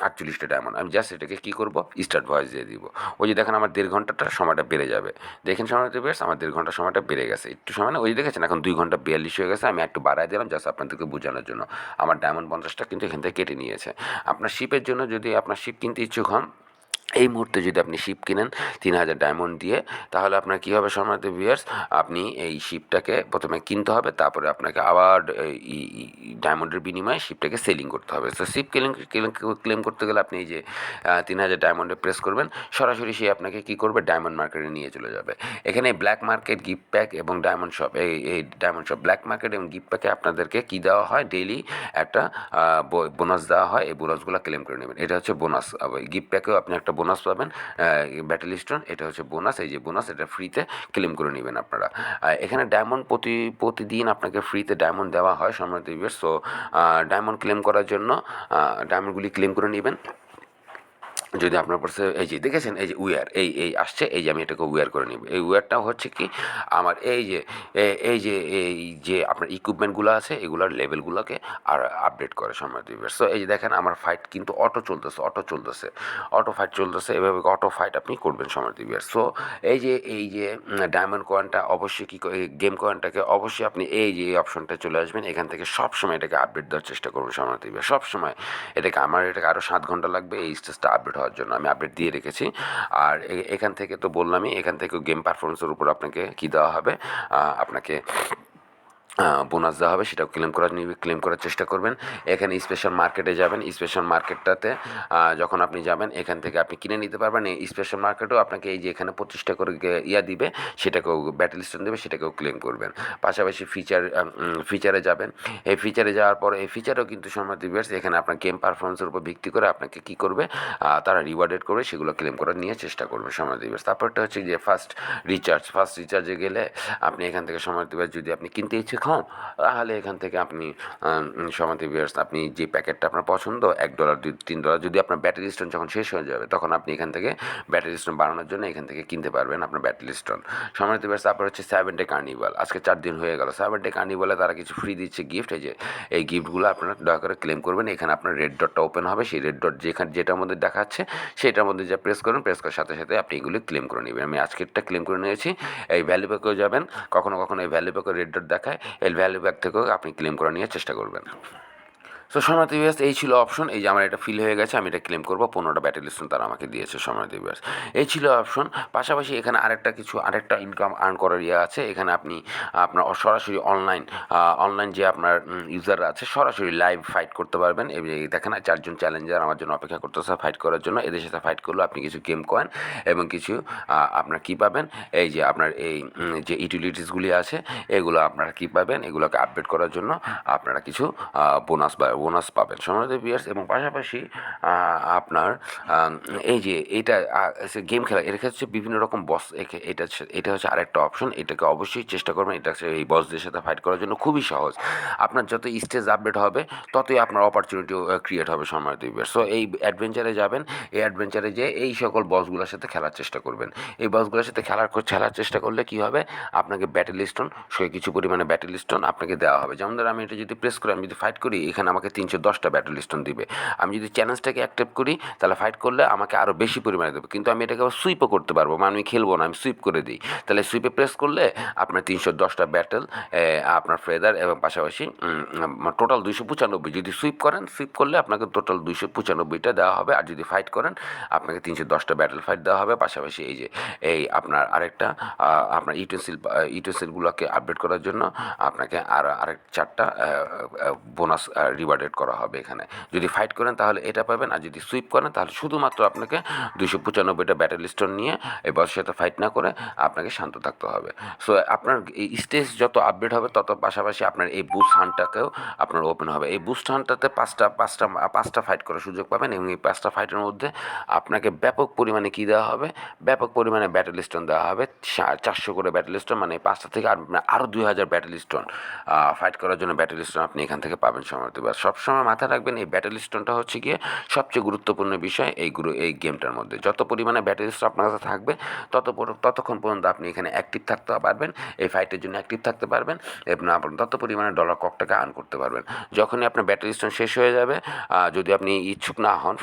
[SPEAKER 1] 48টা ডায়মন্ড। আমি জাস্ট এটাকে কী করবো, স্টার্ট ভয়েস দিয়ে দিব। ওই যে দেখেন আমার 1.5 ঘন্টাটা সময়টা বেড়ে যাবে। দেখেন সময়টা বেশ, আমার 1.5 ঘন্টা সময়টা বেড়ে গেছে। একটু সময় না, ওই যে দেখেছেন এখন 2 ঘন্টা 42 হয়ে গেছে। আমি একটু বাড়ায় দিলাম জাস্ট আপনাদেরকে বোঝানোর জন্য। আমার ডায়মন্ড 50টা কিন্তু এখান থেকে কেটে নিয়েছে। আপনার শিপের জন্য যদি আপনার শিপ কিনতে ইচ্ছুক হন, এই মুহূর্তে যদি আপনি শিপ কিনেন 3000 ডায়মন্ড দিয়ে, তাহলে আপনার কী হবে সম্মানিত ভিউয়ার্স, আপনি এই শিপটাকে প্রথমে কিনতে হবে, তারপরে আপনাকে আবার ডায়মন্ডের বিনিময়ে শিপটাকে সেলিং করতে হবে। তো শিপ ক্লেম করতে গেলে আপনি এই যে 3000 ডায়মন্ডে প্রেস করবেন, সরাসরি সে আপনাকে কী করবে, ডায়মন্ড মার্কেটে নিয়ে চলে যাবে। এখানে ব্ল্যাক মার্কেট, গিফট প্যাক এবং ডায়মন্ড শপ, এই ডায়মন্ড শপ, ব্ল্যাক মার্কেট এবং গিফট প্যাকে আপনাদেরকে কী দেওয়া হয়, ডেইলি একটা বোনাস দেওয়া হয়। এই বোনাসগুলো ক্লেম করে নেবেন। এটা হচ্ছে বোনাস। গিফট প্যাকেও আপনি একটা বোনাস পাবেন, ব্যাটেল স্টোন, এটা হচ্ছে বোনাস। এই যে বোনাস, এটা ফ্রিতে ক্লেম করে নেবেন আপনারা। এখানে ডায়মন্ড প্রতিদিন আপনাকে ফ্রিতে ডায়মন্ড দেওয়া হয় সম্মানিত ভিউয়ার্স। সো ডায়মন্ড ক্লেম করার জন্য ডায়মন্ডগুলি ক্লেম করে নেবেন। যদি আপনার পাশে এই যে দেখেছেন, এই যে উইয়ার এই আসছে, এই যে আমি এটাকে উইয়ার করে নিব। এই উইয়ারটা হচ্ছে কি, আমার এই যে আপনার ইকুইপমেন্টগুলো আছে, এগুলোর লেভেলগুলোকে আর আপডেট করে সম্মানিত ভিউয়ার্স। সো এই যে দেখেন আমার ফাইট কিন্তু অটো ফাইট চলতেছে। এভাবে অটো ফাইট আপনি করবেন সম্মানিত ভিউয়ার্স। সো এই যে ডায়মন্ড কয়েনটা অবশ্যই গেম কয়েনটাকে অবশ্যই আপনি এই যে এই অপশনটা চলে আসবেন, এখান থেকে সবসময় এটাকে আপডেট দেওয়ার চেষ্টা করবেন সম্মানিত ভিউয়ার্স। সবসময় এটাকে আরও 7 ঘন্টা লাগবে এই স্টেজটা আপডেট হওয়ার জন্য, আমি আপডেট দিয়ে রেখেছি। আর এখান থেকে তো বললামই, এখান থেকেও গেম পারফরমেন্সের উপর আপনাকে কী দেওয়া হবে, আপনাকে বোনাস দেওয়া হবে, সেটাও ক্লেম করার চেষ্টা করবেন। এখানে স্পেশাল মার্কেটে যাবেন। স্পেশাল মার্কেটটাতে যখন আপনি যাবেন, এখান থেকে আপনি কিনে নিতে পারবেন। এই স্পেশাল মার্কেটেও আপনাকে এই যে এখানে 25টা করে দিবে, সেটাকেও ব্যাটেল স্টোন দেবে, সেটাকেও ক্লেম করবেন। পাশাপাশি ফিচারে যাবেন। এই ফিচারে যাওয়ার পরে এই ফিচারেও কিন্তু সম্মানিত ভিউয়ার্স, এখানে আপনার গেম পারফরমেন্সের উপর ভিত্তি করে আপনাকে কী করবে, তারা রিওয়ার্ডেড করবে, সেগুলো ক্লেম করার নিয়ে চেষ্টা করবে সম্মানিত ভিউয়ার্স। তারপরটা হচ্ছে যে ফার্স্ট রিচার্জে গেলে আপনি এখান থেকে সম্মানিত ভিউয়ার্স, যদি আপনি কিনতে ইচ্ছুক হন, তাহলে এখান থেকে আপনি সম্মানিত ভিউয়ার্স, আপনি যে প্যাকেটটা আপনার পছন্দ, $1 $3, যদি আপনার ব্যাটারি স্টোন যখন শেষ হয়ে যাবে, তখন আপনি এখান থেকে ব্যাটারি স্টোন বাড়ানোর জন্য এখান থেকে কিনতে পারবেন আপনার ব্যাটারি স্টোন সম্মানিত ভিউয়ার্স। তারপর হচ্ছে 7 ডে কার্নিভাল, আজকে 4 দিন হয়ে গেল। 7 ডে কার্নিভালে তারা কিছু ফ্রি দিচ্ছে গিফট। এই যে এই গিফটগুলো আপনারা দয়া করে ক্লেম করবেন। এখানে আপনার রেড ডটটা ওপেন হবে, সেই রেড ডট যেটার মধ্যে দেখাচ্ছে সেটার মধ্যে যা প্রেস করার সাথে সাথে আপনি এগুলি ক্লেম করে নেবেন। আমি আজকেরটা ক্লেম করে নিয়েছি। এই ভ্যালু প্যাকেও যাবেন, কখনো কখনো এই ভ্যালু প্যাকে রেড ডট দেখায়, এই ভ্যালু প্যাক থেকেও আপনি ক্লেম করে নিয়ে চেষ্টা করবেন। সো সম্মানিত ভিউয়ার্স, এই ছিল অপশন। এই যে আমার এটা ফিল হয়ে গেছে, আমি এটা ক্লেম করবো। 15টা ব্যাটেল স্টোন তারা আমাকে দিয়েছে সম্মানিত ভিউয়ার্স। এই ছিল অপশন। পাশাপাশি এখানে আরেকটা ইনকাম আর্ন করার আছে। এখানে আপনি আপনার সরাসরি অনলাইন যে আপনার ইউজাররা আছে, সরাসরি লাইভ ফাইট করতে পারবেন। এই দেখেন 4 জন চ্যালেঞ্জার আমার জন্য অপেক্ষা করতেছে ফাইট করার জন্য। এদের সাথে ফাইট করলে আপনি কিছু গেম কয়েন এবং কিছু আপনার কী পাবেন, এই যে আপনার এই যে ইউটিলিটিসগুলি আছে, এগুলো আপনারা কী পাবেন, এগুলোকে আপডেট করার জন্য আপনারা কিছু বোনাস বোনাস পাবেন সম্মানিত ভিউয়ার্স। এবং পাশাপাশি আপনার এই যে এইটা গেম খেলা, এটা হচ্ছে বিভিন্ন রকম বস, এটা হচ্ছে আরেকটা অপশন। এটাকে অবশ্যই চেষ্টা করবেন, এটা হচ্ছে এই বসদের সাথে ফাইট করার জন্য খুবই সহজ। আপনার যত স্টেজ আপডেট হবে ততই আপনার অপরচুনিটিও ক্রিয়েট হবে সম্মানিত ভিউয়ার্স। সো এই অ্যাডভেঞ্চারে যাবেন, এই অ্যাডভেঞ্চারে যেয়ে এই সকল বসগুলোর সাথে খেলার চেষ্টা করবেন। এই বসগুলোর সাথে খেলার চেষ্টা করলে কী হবে, আপনাকে ব্যাটেল স্টোন, কিছু পরিমাণে ব্যাটেল স্টোন আপনাকে দেওয়া হবে। যেমন ধরো আমি এটা যদি প্রেস করি, আমি যদি ফাইট করি, এখানে আমাকে 310টা ব্যাটেল স্টোন দিবে। আমি যদি চ্যালেঞ্জটাকে অ্যাক্টিভ করি তাহলে ফাইট করলে আমাকে আরও বেশি পরিমাণে দেবে। কিন্তু আমি এটাকে আবার সুইপও করতে পারবো, মানে আমি খেলবো না, আমি সুইপ করে দিই। তাহলে সুইপে প্রেস করলে আপনার 310টা ব্যাটেল, আপনার ফেদার এবং পাশাপাশি টোটাল 295। যদি সুইপ করেন, সুইপ করলে আপনাকে টোটাল 295টা দেওয়া হবে। আর যদি ফাইট করেন আপনাকে 310টা ব্যাটেল ফাইট দেওয়া হবে। পাশাপাশি এই আপনার আরেকটা আপনার ইউটেন্সিলগুলোকে আপডেট করার জন্য আপনাকে আরেক 4টা বোনাস রিওয়ার্ডেড করা হবে এখানে। যদি ফাইট করেন তাহলে এটা পাবেন, আর যদি সুইপ করেন তাহলে শুধুমাত্র আপনাকে 295টা ব্যাটেল স্টোন নিয়ে এই বসের সাথে ফাইট না করে আপনাকে শান্ত থাকতে হবে। সো আপনার এই স্টেজ যত আপডেট হবে তত পাশাপাশি আপনার এই বুস্ট হান্টটাকেও আপনার ওপেন হবে। এই বুস্ট হান্টটাতে পাঁচটা ফাইট করার সুযোগ পাবেন, এবং এই 5টা ফাইটের মধ্যে আপনাকে ব্যাপক পরিমাণে কী দেওয়া হবে, ব্যাপক পরিমাণে ব্যাটেল স্টোন দেওয়া হবে। 400 করে ব্যাটেল স্টোন, মানে 5টা থেকে আরও 2000 ব্যাটেল স্টোন ফাইট করার জন্য ব্যাটেল স্টোন আপনি এখান থেকে পাবেন সম্মানিত ভিউয়ার্স। সবসময় মাথায় রাখবেন এই ব্যাটেল স্টোনটা হচ্ছে গিয়ে সবচেয়ে গুরুত্বপূর্ণ বিষয় এই গেমটার মধ্যে। যত পরিমাণে ব্যাটেল স্টোন আপনার কাছে থাকবে ততক্ষণ পর্যন্ত আপনি এখানে অ্যাক্টিভ থাকতে পারবেন, এই ফাইটের জন্য অ্যাক্টিভ থাকতে পারবেন, এবং আপনি তত পরিমাণে ডলার ককটাকে আর্ন করতে পারবেন। যখনই আপনার ব্যাটেল স্টোন শেষ হয়ে যাবে, যদি আপনি ইচ্ছুক না হন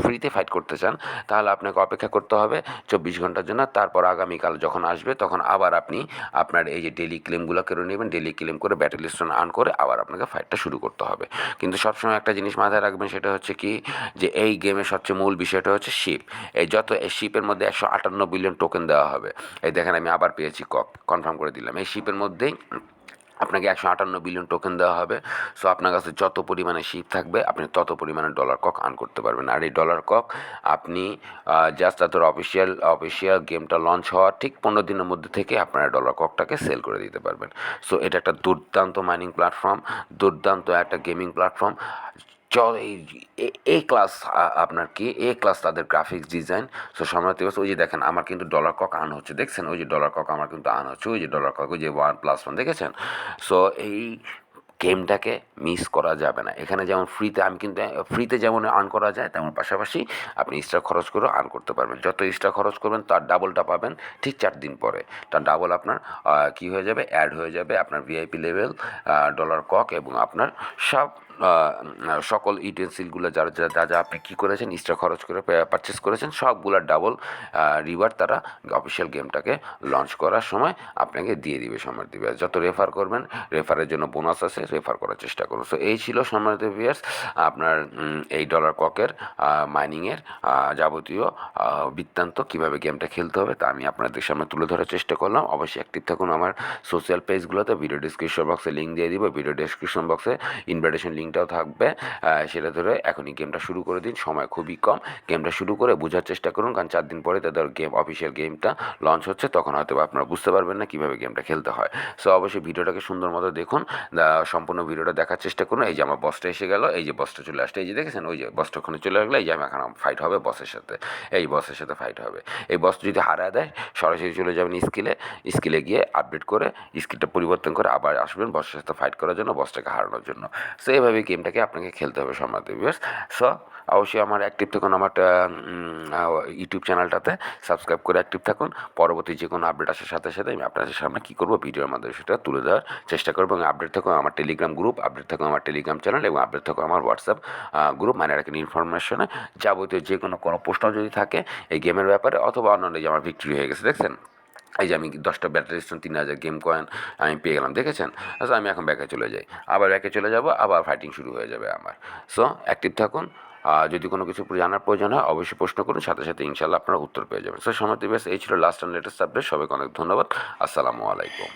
[SPEAKER 1] ফ্রিতে ফাইট করতে চান, তাহলে আপনাকে অপেক্ষা করতে হবে 24 ঘন্টার জন্য। তারপর আগামীকাল যখন আসবে তখন আবার আপনি আপনার এই যে ডেলি ক্লেমগুলো করে নেবেন, ডেলি ক্লেম করে ব্যাটেল স্টোন আর্ন করে আবার আপনাকে ফাইটটা শুরু করতে হবে। কিন্তু সবসময় একটা জিনিস মাথায় রাখবেন, সেটা হচ্ছে কি, যে এই গেমের সবচেয়ে মূল বিষয়টা হচ্ছে শিপ। এই শিপের মধ্যে 158 বিলিয়ন টোকেন দেওয়া হবে। এই দেখেন আমি আবার পেয়েছি, কনফার্ম করে দিলাম। এই শিপের মধ্যেই আপনাকে 158 বিলিয়ন টোকেন দেওয়া হবে। সো আপনার কাছে যত পরিমাণে শিপ থাকবে আপনি তত পরিমাণে ডলার কক আর্ন করতে পারবেন। আর এই ডলার কক আপনি জাস্ট তাদের অফিসিয়াল গেমটা লঞ্চ হওয়ার ঠিক 15 দিনের মধ্যে থেকে আপনারা ডলার ককটাকে সেল করে দিতে পারবেন। সো এটা একটা দুর্দান্ত মাইনিং প্ল্যাটফর্ম, দুর্দান্ত একটা গেমিং প্ল্যাটফর্ম। এই ক্লাস আপনার কি এ ক্লাস তাদের গ্রাফিক্স ডিজাইন। সো সম্রাট ওই যে দেখেন আমার কিন্তু ডলার কক আর্ন হচ্ছে, দেখছেন ওই যে ডলার কক আমার কিন্তু আর্ন হচ্ছে, ওই যে ডলার কক, ওই যে 1+1 দেখেছেন। সো এই গেমটাকে মিস করা যাবে না। এখানে যেমন ফ্রিতে যেমন আর্ন করা যায়, তেমন পাশাপাশি আপনি এক্সট্রা খরচ করেও আর্ন করতে পারবেন। যত এক্সট্রা খরচ করবেন তার ডাবলটা পাবেন ঠিক 4 দিন পরে। তার ডাবল আপনার কী হয়ে যাবে, অ্যাড হয়ে যাবে আপনার ভিআইপি লেভেল ডলার কক, এবং আপনার সকল ইউটেন্সিলগুলো যা আপনি কী করেছেন, এক্সট্রা খরচ করে পারচেস করেছেন, সবগুলোর ডাবল রিওয়ার্ড তারা অফিসিয়াল গেমটাকে লঞ্চ করার সময় আপনাকে দিয়ে দিবে, সম্মানিত ভিউয়ার্স। যত রেফার করবেন, রেফারের জন্য বোনাস আছে, রেফার করার চেষ্টা করুন। সো এই ছিল সম্মানিত ভিউয়ার্স আপনার এই ডলার ককের মাইনিংয়ের যাবতীয় বৃত্তান্ত, কীভাবে গেমটা খেলতে হবে তা আমি আপনাদের সামনে তুলে ধরার চেষ্টা করলাম। অবশ্যই অ্যাক্টিভ থাকুন আমার সোশ্যাল পেজগুলোতে, ভিডিও ডিসক্রিপশন বক্সে লিঙ্ক দিয়ে দিব, ভিডিও ডিসক্রিপশন বক্সে ইনভাইটেশন লিঙ্কটাও থাকবে, সেটা ধরে এখনই গেমটা শুরু করে দিন। সময় খুবই কম, গেমটা শুরু করে বোঝার চেষ্টা করুন, কারণ 4 দিন পরে তাদের অফিসিয়াল গেমটা লঞ্চ হচ্ছে, তখন হয়তো আপনারা বুঝতে পারবেন না কীভাবে গেমটা খেলতে হয়। সো অবশ্যই ভিডিওটাকে সুন্দর মতো দেখুন, সম্পূর্ণ ভিডিওটা দেখার চেষ্টা করুন। এই যে আমার বসটা এসে গেল, এই যে বসটা চলে আসছে, এই যে দেখেছেন ওই যে বসটা ওখানে চলে আসলো, এই যে আমি এখন ফাইট হবে বসের সাথে, এই বসের সাথে ফাইট হবে। এই বস যদি হারায় দেয় সরাসরি চলে যাবেন স্কিলে গিয়ে আপডেট করে স্কিলটা পরিবর্তন করে আবার আসবেন বসের সাথে ফাইট করার জন্য, বসটাকে হারানোর জন্য। সো এইভাবে গেমটাকে আপনাকে খেলতে হবে সম্মানিত ভিউয়ার্স। সো অবশ্যই আমার অ্যাক্টিভ থাকুন, আমার ইউটিউব চ্যানেলটাতে সাবস্ক্রাইব করে অ্যাক্টিভ থাকুন। পরবর্তী যে কোনো আপডেট আসার সাথে সাথে আমি আপনাদের সামনে কী করবো, ভিডিওর মাধ্যমে সেটা তুলে দেওয়ার চেষ্টা করবো। এবং আপডেট থাকুন আমার টেলিগ্রাম গ্রুপ, আপডেট থাকুন আমার টেলিগ্রাম চ্যানেল, এবং আপডেট থাকুন আমার হোয়াটসঅ্যাপ গ্রুপ, মানে রাখেন ইনফরমেশনে যাবতীয় যে কোনো প্রশ্ন যদি থাকে এই গেমের ব্যাপারে, অথবা অন্যান্য যে আমার ভিক্টরি হয়ে গেছে, দেখছেন এই যে আমি 10টা ব্যাটারি স্টোন 3000 গেম কয়েন আমি পেয়ে গেলাম, দেখেছেন। আচ্ছা আমি এখন ব্যাকে চলে যাই, আবার ব্যাকে চলে যাব, আবার ফাইটিং শুরু হয়ে যাবে আমার। সো অ্যাক্টিভ থাকুন, যদি কোনো কিছু জানার প্রয়োজন হয় অবশ্যই প্রশ্ন করুন, সাথে সাথে ইনশাল্লাহ আপনারা উত্তর পেয়ে যাবেন। সো সম্মানিত ভিউয়ার্স, এই ছিল লাস্ট অ্যান্ড লেটেস্ট আপডেট। সবাইকে অনেক ধন্যবাদ। আসসালামু আলাইকুম।